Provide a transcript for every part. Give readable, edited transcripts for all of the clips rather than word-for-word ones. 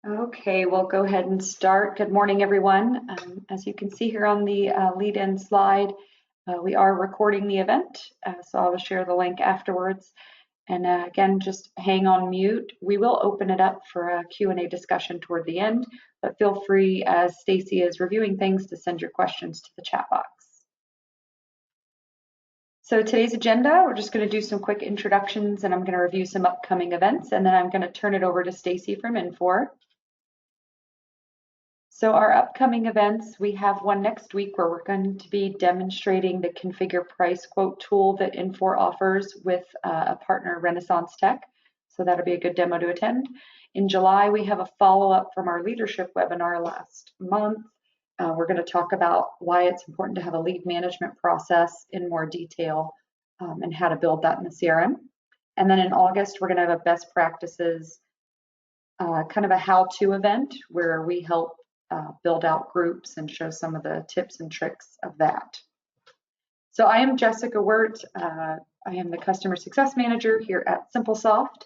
Okay, we'll go ahead and start. Good morning, everyone. As you can see here on the lead-in slide, we are recording the event, so I will share the link afterwards. And again, just hang on mute. We will open it up for a Q&A discussion toward the end, but feel free, as Stacy is reviewing things, to send your questions to the chat box. So today's agenda, we're just going to do some quick introductions, and I'm going to review some upcoming events, and then I'm going to turn it over to Stacy from Infor. So our upcoming events, we have one next week where we're going to be demonstrating the configure price quote tool that Infor offers with a partner, Renaissance Tech. So that'll be a good demo to attend. In July, we have a follow-up from our leadership webinar last month. We're going to talk about why it's important to have a lead management process in more detail and how to build that in the CRM. And then in August, we're going to have a best practices, kind of a how-to event where we help build out groups and show some of the tips and tricks of that. So I am Jessica Wirt. I am the Customer Success Manager here at Simplesoft,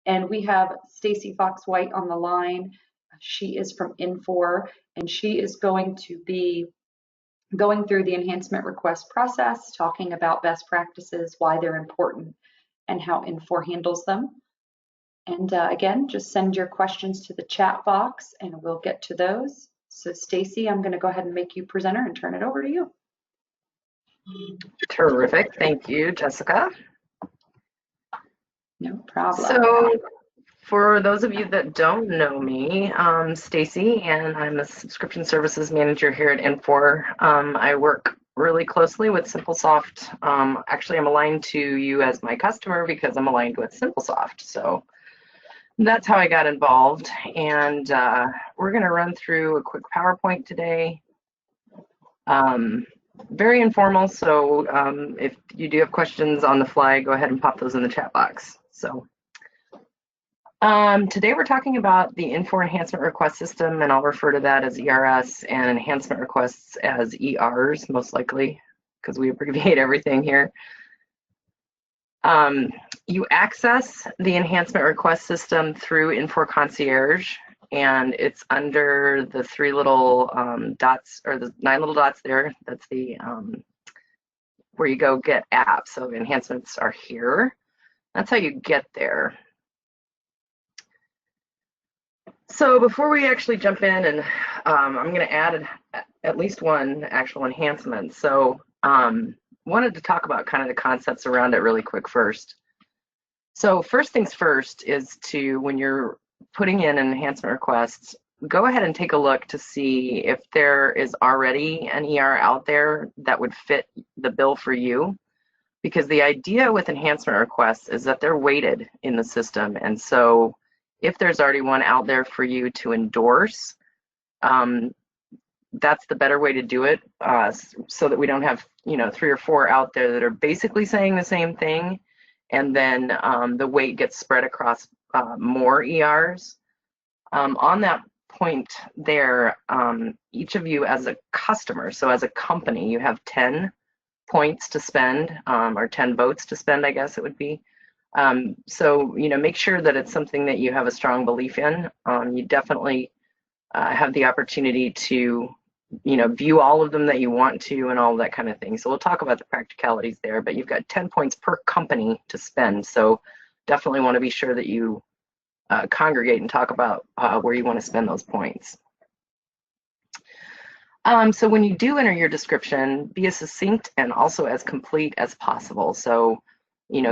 and we have Stacy Fox-White on the line. She is from Infor, and she is going to be going through the enhancement request process, talking about best practices, why they're important, and how Infor handles them. And again, just send your questions to the chat box and we'll get to those. So Stacy, I'm going to go ahead and make you presenter and turn it over to you. Terrific. Thank you, Jessica. No problem. So for those of you that don't know me, I'm Stacy, and I'm a subscription services manager here at Infor. I work really closely with Simplesoft. Actually, I'm aligned to you as my customer because I'm aligned with Simplesoft. So that's how I got involved, and we're going to run through a quick PowerPoint today. Very informal, so if you do have questions on the fly, go ahead and pop those in the chat box. So today we're talking about the Infor Enhancement Request System, and I'll refer to that as ERS and Enhancement Requests as ERs, most likely, because we abbreviate everything here. You access the Enhancement Request System through Infor Concierge, and it's under the 3 little dots, or the 9 little dots there. That's the where you go get apps. So enhancements are here. That's how you get there. So before we actually jump in, and I'm going to add at least one actual enhancement. So wanted to talk about kind of the concepts around it really quick first. So first things first is to, when you're putting in an enhancement request, go ahead and take a look to see if there is already an ER out there that would fit the bill for you. Because the idea with enhancement requests is that they're weighted in the system. And so if there's already one out there for you to endorse, that's the better way to do it, so that we don't have 3 or 4 out there that are basically saying the same thing, and then the weight gets spread across more ERs. On that point there, each of you as a customer, so as a company, you have 10 points to spend, or 10 votes to spend, I guess it would be. So make sure that it's something that you have a strong belief in. You definitely have the opportunity to view all of them that you want to and all of that kind of thing. So we'll talk about the practicalities there, but you've got 10 points per company to spend. So definitely want to be sure that you congregate and talk about where you want to spend those points. So when you do enter your description, be as succinct and also as complete as possible. So,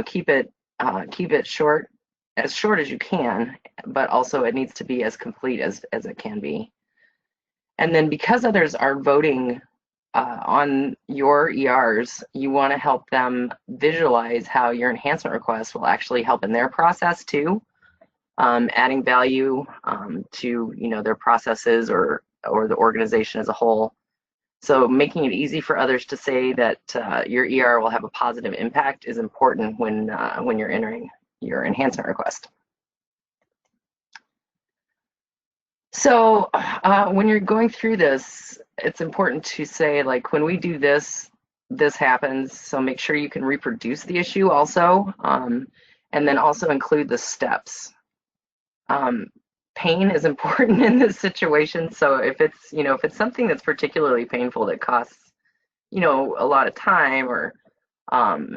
keep it short as you can, but also it needs to be as complete as it can be. And then because others are voting on your ERs, you want to help them visualize how your enhancement request will actually help in their process too, adding value to their processes or the organization as a whole. So making it easy for others to say that your ER will have a positive impact is important when you're entering your enhancement request. So when you're going through this, it's important to say, like, when we do this, this happens. So make sure you can reproduce the issue also, and then also include the steps. pain is important in this situation. So if it's, if it's something that's particularly painful that costs, a lot of time, or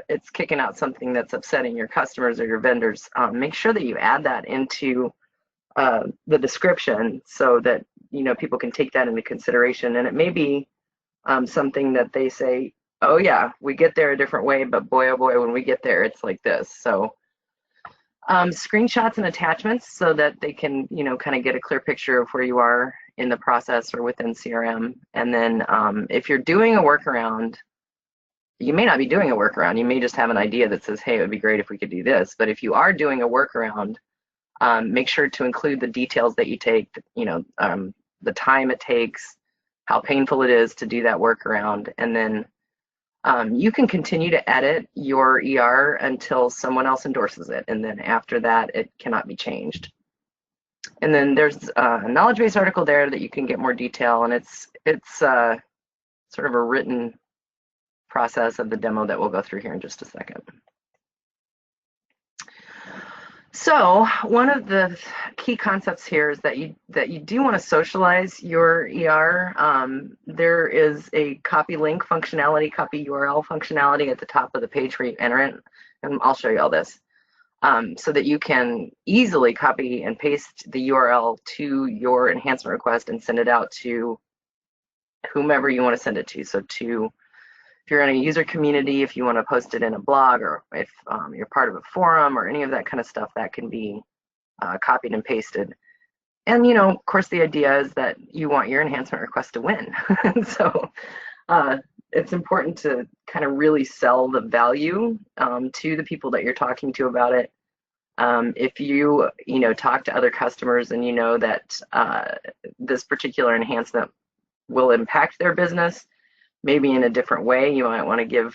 it's kicking out something that's upsetting your customers or your vendors, make sure that you add that into the description so that, people can take that into consideration. And it may be something that they say, oh yeah, we get there a different way, but boy, oh boy, when we get there, it's like this. So screenshots and attachments so that they can, kind of get a clear picture of where you are in the process or within CRM. And then if you're doing a workaround, you may not be doing a workaround. You may just have an idea that says, hey, it would be great if we could do this. But if you are doing a workaround, make sure to include the details that you take, the time it takes, how painful it is to do that workaround. And then you can continue to edit your ER until someone else endorses it. And then after that, it cannot be changed. And then there's a knowledge base article there that you can get more detail. And it's sort of a written process of the demo that we'll go through here in just a second. So one of the key concepts here is that you do want to socialize your ER. There is a copy link functionality, copy URL functionality at the top of the page where you enter it, and I'll show you all this, so that you can easily copy and paste the URL to your enhancement request and send it out to whomever you want to send it to. So if you're in a user community, if you want to post it in a blog, or if you're part of a forum or any of that kind of stuff, that can be copied and pasted. And, of course, the idea is that you want your enhancement request to win. So it's important to kind of really sell the value to the people that you're talking to about it. If you, talk to other customers and you know that this particular enhancement will impact their business, maybe in a different way, you might want to give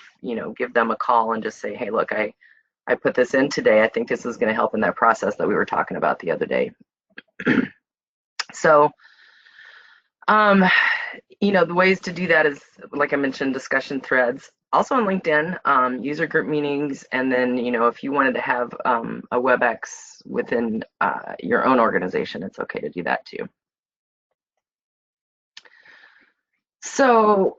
them a call and just say, hey, look, I put this in today. I think this is going to help in that process that we were talking about the other day. So, the ways to do that is, like I mentioned, discussion threads. Also on LinkedIn, user group meetings, and then, if you wanted to have a WebEx within your own organization, it's okay to do that too. So,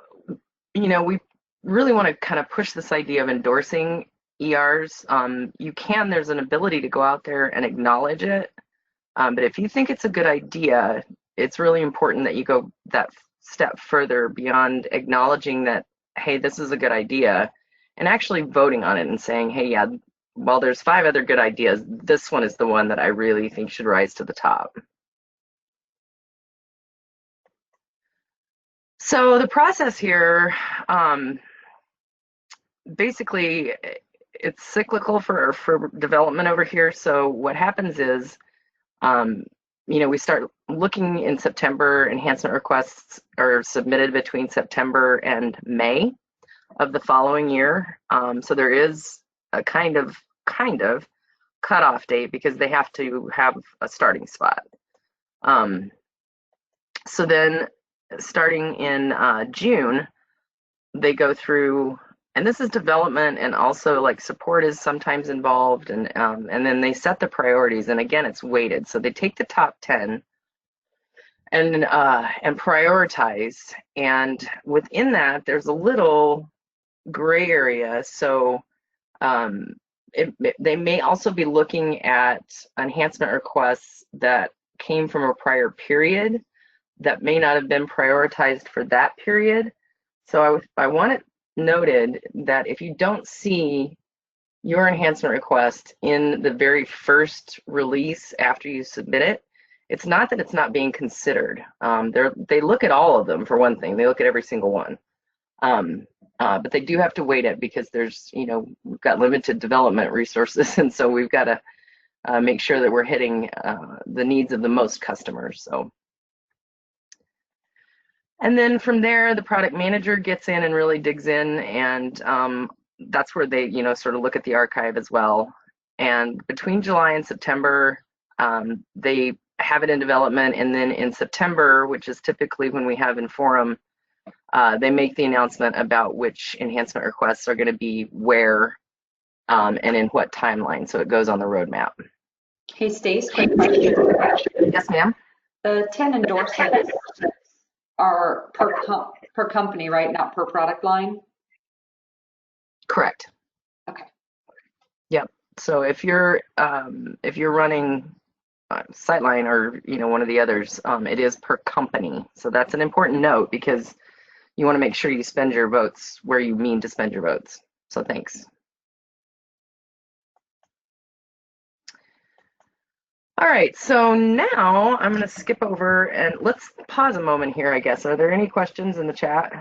we really want to kind of push this idea of endorsing ERs. There's an ability to go out there and acknowledge it. But if you think it's a good idea, it's really important that you go that step further beyond acknowledging that, hey, this is a good idea, and actually voting on it and saying, hey, yeah, while there's 5 other good ideas, this one is the one that I really think should rise to the top. So the process here, basically, it's cyclical for development over here. So what happens is, we start looking in September. Enhancement requests are submitted between September and May of the following year. So there is a kind of cutoff date because they have to have a starting spot. So then, starting in June, they go through, and this is development, and also like support is sometimes involved, and then they set the priorities, and again, it's weighted. So they take the top 10 and prioritize, and within that, there's a little gray area. So they may also be looking at enhancement requests that came from a prior period that may not have been prioritized for that period. So I want it noted that if you don't see your enhancement request in the very first release after you submit it, it's not that it's not being considered. They look at all of them, for one thing. They look at every single one. But they do have to weight it because there's, we've got limited development resources, and so we've got to make sure that we're hitting the needs of the most customers. So. And then from there, the product manager gets in and really digs in, and that's where they, sort of look at the archive as well. And between July and September, they have it in development, and then in September, which is typically when we have in forum, they make the announcement about which enhancement requests are going to be where and in what timeline. So it goes on the roadmap. Hey, Stace, quick question. Yes, ma'am. The 10 endorsements are per company, right? Not per product line? Correct. Okay. Yep. So if you're running Sightline or one of the others, it is per company. So that's an important note because you want to make sure you spend your votes where you mean to spend your votes. So thanks. All right, so now I'm going to skip over and let's pause a moment here, I guess. Are there any questions in the chat?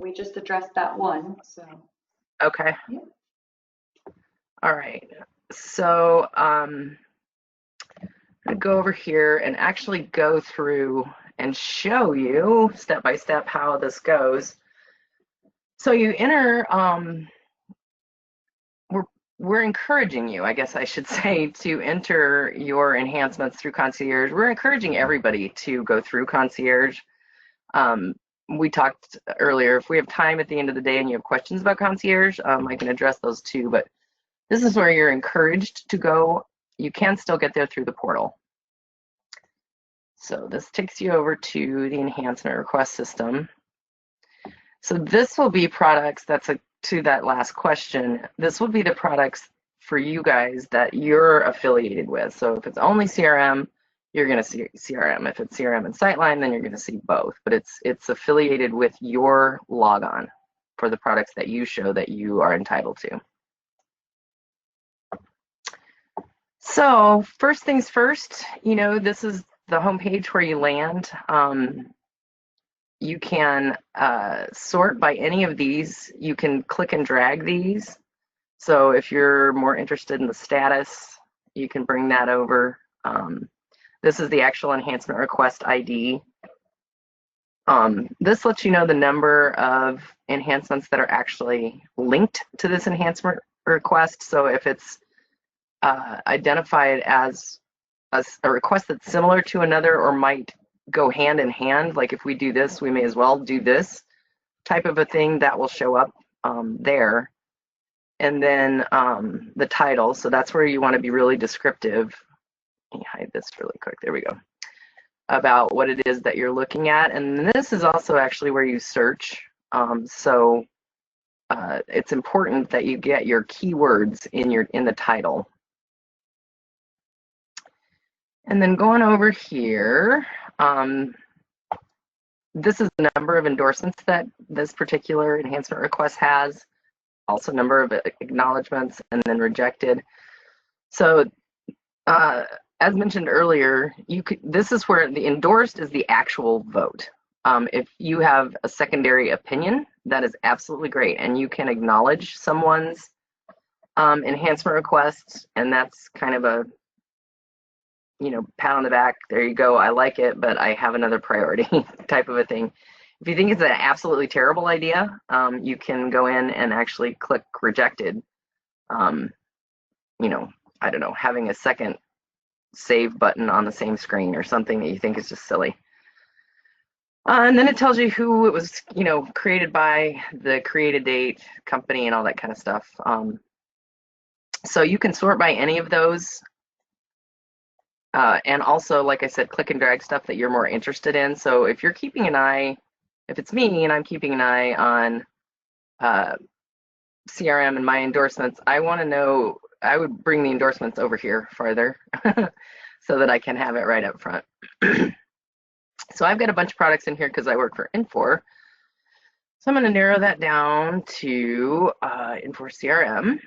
We just addressed that one, so. Okay. Yeah. All right. So I'm going to go over here and actually go through and show you step by step how this goes. So you enter, we're encouraging you, I guess I should say, to enter your enhancements through Concierge. We're encouraging everybody to go through Concierge. We talked earlier, if we have time at the end of the day and you have questions about Concierge, I can address those too, but this is where you're encouraged to go. You can still get there through the portal. So this takes you over to the Enhancement Request system. So this will be products, to that last question, this will be the products for you guys that you're affiliated with. So if it's only CRM, you're going to see CRM. If it's CRM and Sightline, then you're going to see both. But it's affiliated with your logon for the products that you show that you are entitled to. So first things first, this is the homepage where you land. You can sort by any of these. You can click and drag these. So if you're more interested in the status, you can bring that over. This is the actual enhancement request ID. This lets you know the number of enhancements that are actually linked to this enhancement request. So if it's identified as a request that's similar to another or might go hand in hand, like if we do this, we may as well do this type of a thing, that will show up there. And then the title, so that's where you want to be really descriptive. Let me hide this really quick, there we go, about what it is that you're looking at. And this is also actually where you search. So it's important that you get your keywords in the title. And then going over here, this is the number of endorsements that this particular enhancement request has, also number of acknowledgements, and then rejected. So as mentioned earlier, this is where the endorsed is the actual vote. If you have a secondary opinion, that is absolutely great, and you can acknowledge someone's enhancement request, and that's kind of a pat on the back, there you go, I like it, but I have another priority type of a thing. If you think it's an absolutely terrible idea, you can go in and actually click rejected. I don't know, having a second save button on the same screen or something that you think is just silly. And then it tells you who it was, created by, the created date, company, and all that kind of stuff. So you can sort by any of those. And also, like I said, click and drag stuff that you're more interested in. So if you're keeping an eye, if it's me and I'm keeping an eye on CRM and my endorsements, I want to know, I would bring the endorsements over here farther so that I can have it right up front. So I've got a bunch of products in here because I work for Infor. So I'm going to narrow that down to Infor CRM.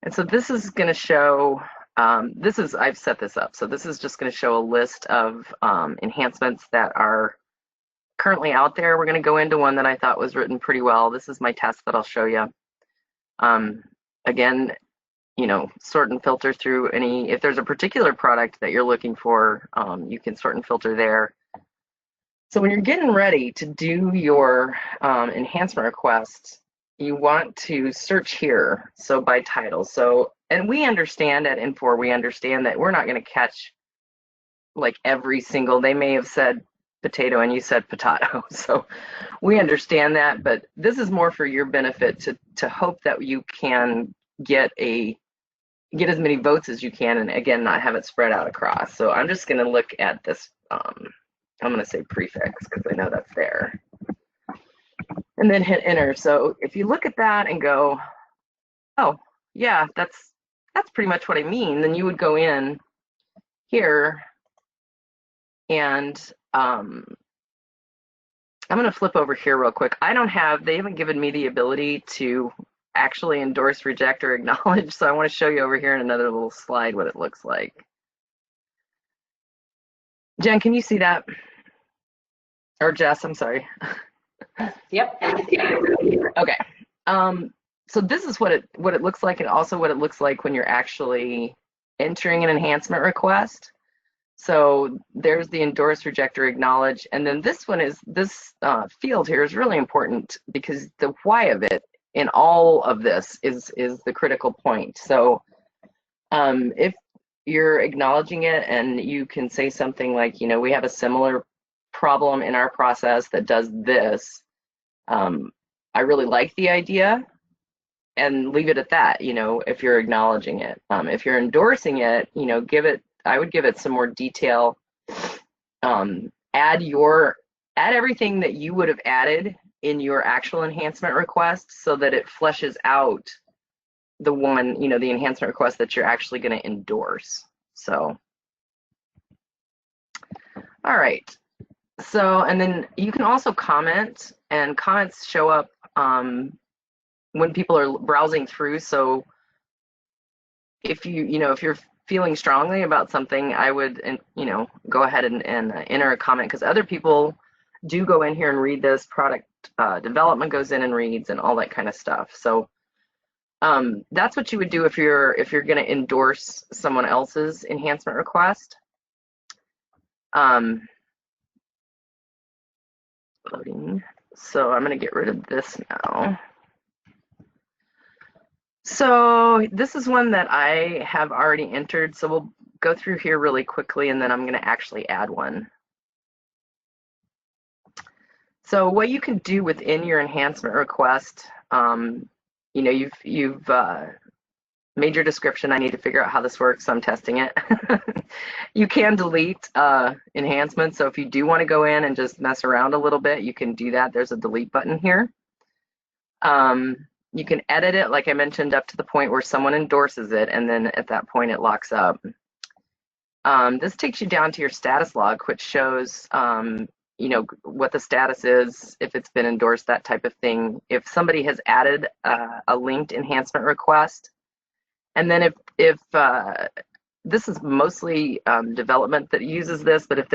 And so this is going to show, I've set this up. So this is just going to show a list of enhancements that are currently out there. We're going to go into one that I thought was written pretty well. This is my test that I'll show you. Again, sort and filter through any, if there's a particular product that you're looking for, you can sort and filter there. So when you're getting ready to do your enhancement request, you want to search here, so by title. So, and we understand at Infor, we understand that we're not going to catch like every single, they may have said potato and you said potato. So we understand that, but this is more for your benefit to hope that you can get as many votes as you can, and again, not have it spread out across. So I'm just going to look at this. I'm going to say prefix because I know that's there, and then hit enter. So if you look at that and go, oh yeah, that's pretty much what I mean, then you would go in here and I'm going to flip over here real quick. They haven't given me the ability to actually endorse, reject, or acknowledge, so I want to show you over here in another little slide what it looks like. Jen, can you see that? Or Jess, I'm sorry. Yep. Okay. So this is what it looks like, and also what it looks like when you're actually entering an enhancement request. So there's the endorse, reject, or acknowledge, and then this field here is really important because the why of it in all of this is the critical point. So if you're acknowledging it, and you can say something like, we have a similar problem in our process that does this. I really like the idea, and leave it at that. If you're acknowledging it, if you're endorsing it, I would give it some more detail. Add everything that you would have added in your actual enhancement request so that it fleshes out the one, the enhancement request that you're actually going to endorse. So, all right. So, and then you can also comment, and comments show up when people are browsing through. So if you're feeling strongly about something, I would, go ahead and enter a comment, because other people do go in here and read this. Product development goes in and reads, and all that kind of stuff. So that's what you would do if you're going to endorse someone else's enhancement request. Loading. So I'm going to get rid of this now. So this is one that I have already entered, so we'll go through here really quickly, and then I'm going to actually add one. So what you can do within your enhancement request, you've made your description. I need to figure out how this works, so I'm testing it. You can delete enhancements, so if you do want to go in and just mess around a little bit, you can do that. There's a delete button here. You can edit it, like I mentioned, up to the point where someone endorses it, and then at that point it locks up. This takes you down to your status log, which shows what the status is, if it's been endorsed, that type of thing. If somebody has added a linked enhancement request, and then if this is mostly development that uses this, but if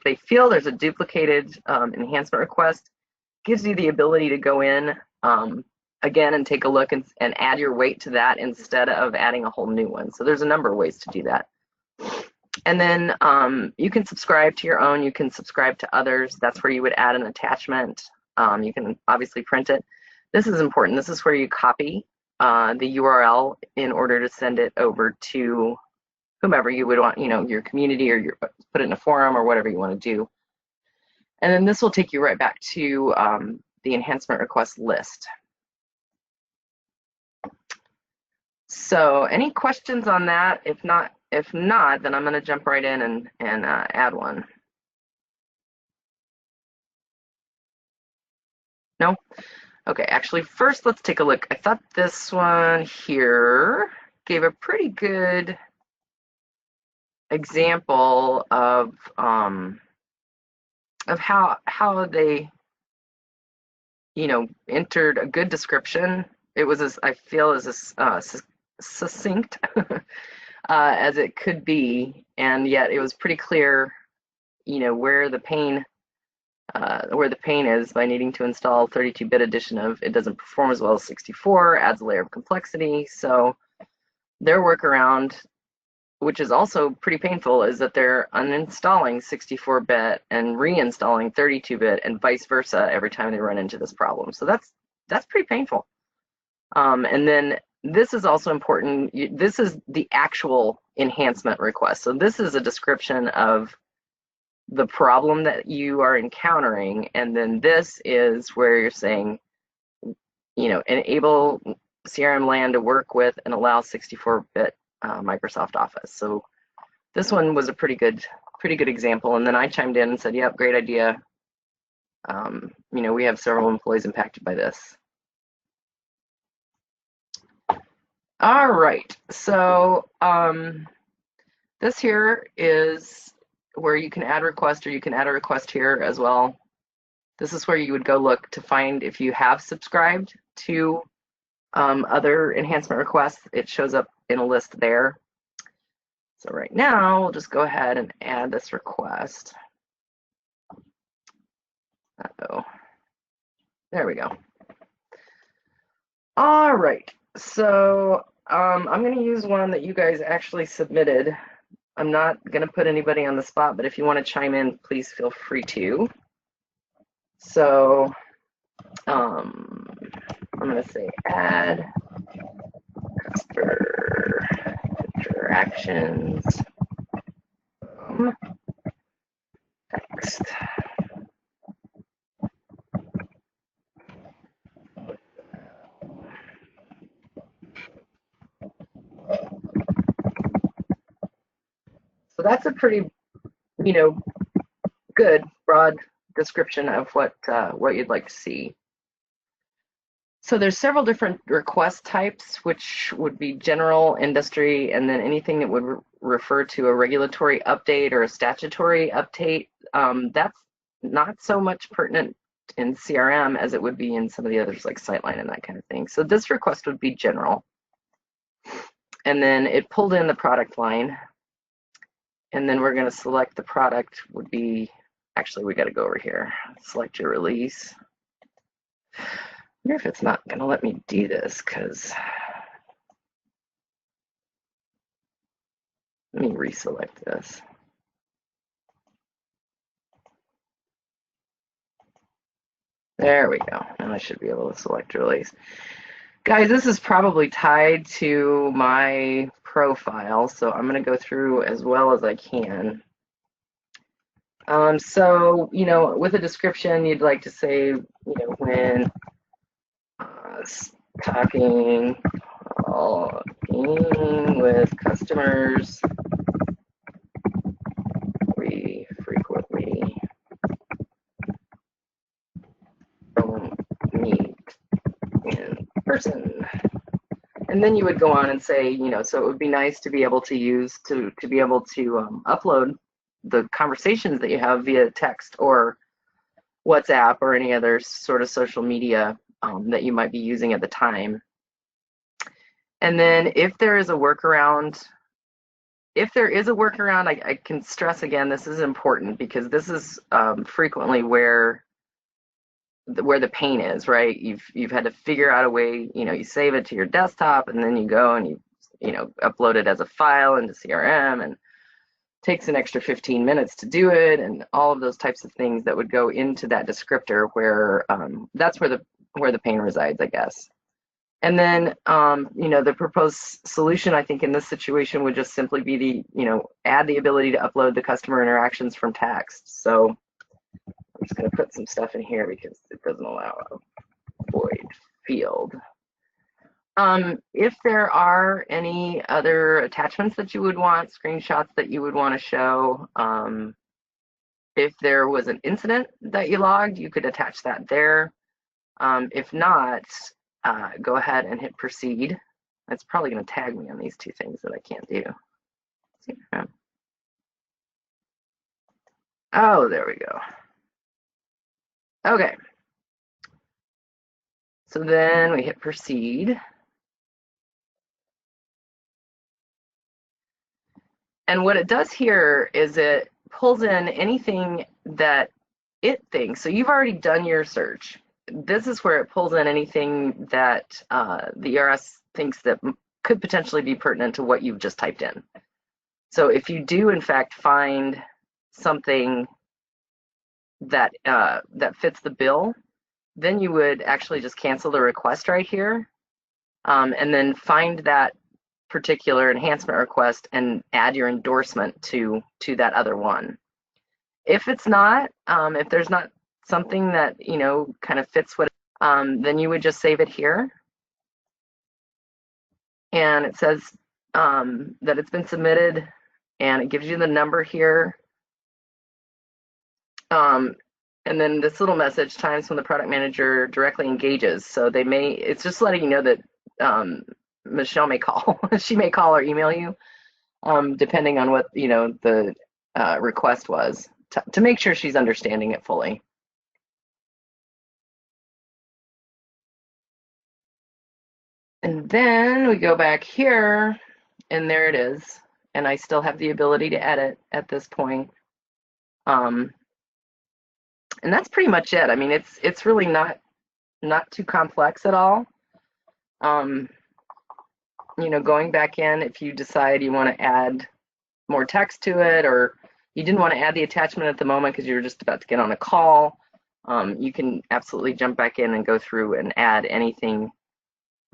they feel there's a duplicated enhancement request, gives you the ability to go in again and take a look and add your weight to that instead of adding a whole new one. So there's a number of ways to do that. And then you can subscribe to your own, you can subscribe to others. That's where you would add an attachment. You can obviously print it. This is important. This is where you copy the URL in order to send it over to whomever you would want, your community, or put it in a forum, or whatever you want to do. And then this will take you right back to the enhancement request list. So any questions on that? If not, then I'm going to jump right in and add one. No? Okay, actually, first let's take a look. I thought this one here gave a pretty good example of how they, entered a good description. It was, I feel, as succinct as it could be, and yet it was pretty clear, where the pain is by needing to install 32-bit edition of it doesn't perform as well as 64, adds a layer of complexity. So their workaround, which is also pretty painful, is that they're uninstalling 64-bit and reinstalling 32-bit and vice versa every time they run into this problem. So that's pretty painful. And then this is also important. This is the actual enhancement request. So this is a description of the problem that you are encountering, and then this is where you're saying, enable CRM land to work with and allow 64-bit Microsoft Office. So this one was a pretty good example. And then I chimed in and said, yep, great idea. You know, we have several employees impacted by this. All right, so this here is where you can add a request, or you can add a request here as well. This is where you would go look to find if you have subscribed to other enhancement requests. It shows up in a list there. So right now, we'll just go ahead and add this request. Uh-oh. There we go. All right, so I'm going to use one that you guys actually submitted. I'm not going to put anybody on the spot, but if you want to chime in, please feel free to. So I'm going to say add customer interactions text. So that's a pretty, you know, good broad description of what you'd like to see. So there's several different request types, which would be general, industry, and then anything that would refer to a regulatory update or a statutory update. That's not so much pertinent in CRM as it would be in some of the others like Sightline and that kind of thing. So this request would be general. And then it pulled in the product line. And then we're going to select the product would be, actually we got to go over here, select your release. I wonder if it's not going to let me do this, because let me reselect this. There we go. Now I should be able to select release. Guys, this is probably tied to my profile, so I'm going to go through as well as I can. So, you know, with a description, you'd like to say, you know, when talking with customers, we frequently don't meet in person. And then you would go on and say, you know, so it would be nice to be able to use to be able to upload the conversations that you have via text or WhatsApp or any other sort of social media that you might be using at the time. And then if there is a workaround, I can stress again, this is important because this is frequently where the pain is, right? You've had to figure out a way, you know, you save it to your desktop and then you go and you know, upload it as a file into CRM, and takes an extra 15 minutes to do it, and all of those types of things that would go into that descriptor where that's where the pain resides, I guess. And then, you know, the proposed solution, I think in this situation would just simply be you know, add the ability to upload the customer interactions from text. So I'm just going to put some stuff in here because it doesn't allow a void field. If there are any other attachments that you would want, screenshots that you would want to show, if there was an incident that you logged, you could attach that there. If not, go ahead and hit proceed. It's probably going to tag me on these two things that I can't do. Oh, there we go. Okay. So then we hit proceed. And what it does here is it pulls in anything that it thinks. So you've already done your search. This is where it pulls in anything that the ERS thinks that could potentially be pertinent to what you've just typed in. So if you do in fact find something that that fits the bill, then you would actually just cancel the request right here, and then find that particular enhancement request and add your endorsement to that other one. If it's not, if there's not something that, you know, kind of fits what, then you would just save it here. and it says that it's been submitted, and it gives you the number here. And then this little message, times when the product manager directly engages. So it's just letting you know that Michelle may call. She may call or email you, depending on what, the request was, to make sure she's understanding it fully. And then we go back here, and there it is. And I still have the ability to edit at this point. And that's pretty much it. I mean, it's really not too complex at all. Going back in, if you decide you want to add more text to it, or you didn't want to add the attachment at the moment because you were just about to get on a call, you can absolutely jump back in and go through and add anything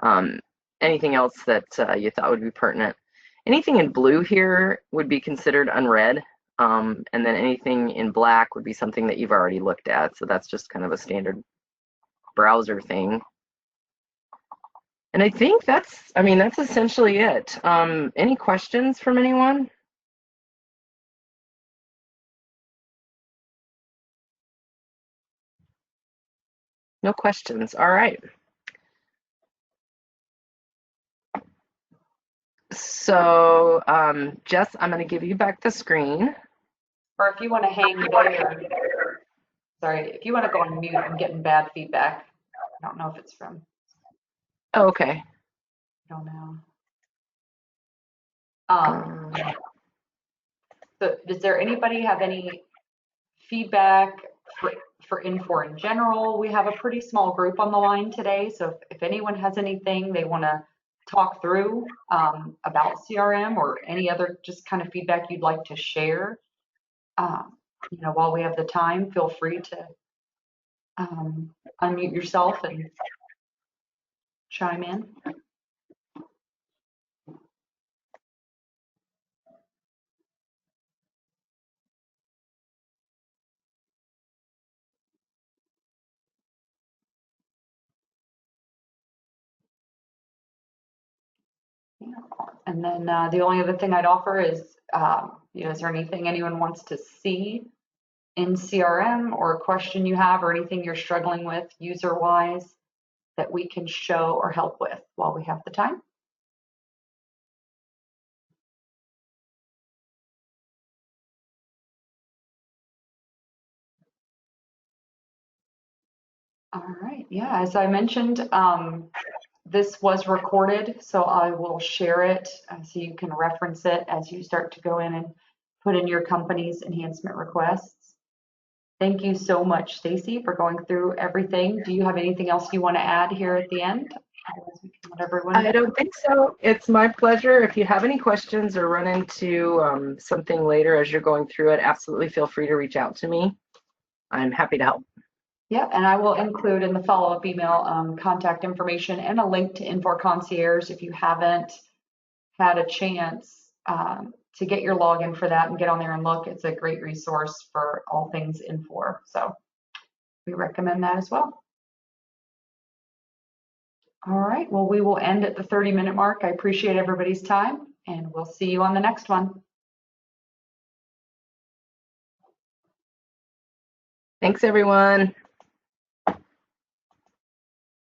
else that you thought would be pertinent. Anything in blue here would be considered unread, and then anything in black would be something that you've already looked at. So that's just kind of a standard browser thing. And I think that's essentially it. Any questions from anyone? No questions. All right. So, Jess, I'm going to give you back the screen. Or if you want to hang there, sorry, if you want to go on mute, I'm getting bad feedback. I don't know if it's from. Oh, okay. I don't know. So does there anybody have any feedback for Infor in general? We have a pretty small group on the line today, so if anyone has anything they want to talk through about CRM or any other just kind of feedback you'd like to share, while we have the time, feel free to unmute yourself and chime in. And then the only other thing I'd offer is, is there anything anyone wants to see in CRM, or a question you have, or anything you're struggling with user-wise that we can show or help with while we have the time? All right. Yeah, as I mentioned, this was recorded, so I will share it so you can reference it as you start to go in and put in your company's enhancement requests. Thank you so much, Stacy, for going through everything. Do you have anything else you want to add here at the end? Otherwise, we can let everyone know. I don't think so. It's my pleasure. If you have any questions or run into something later as you're going through it, absolutely feel free to reach out to me. I'm happy to help. Yeah, and I will include in the follow-up email contact information and a link to Infor Concierge if you haven't had a chance to get your login for that and get on there and look. It's a great resource for all things Infor. So we recommend that as well. All right, well, we will end at the 30-minute mark. I appreciate everybody's time, and we'll see you on the next one. Thanks, everyone.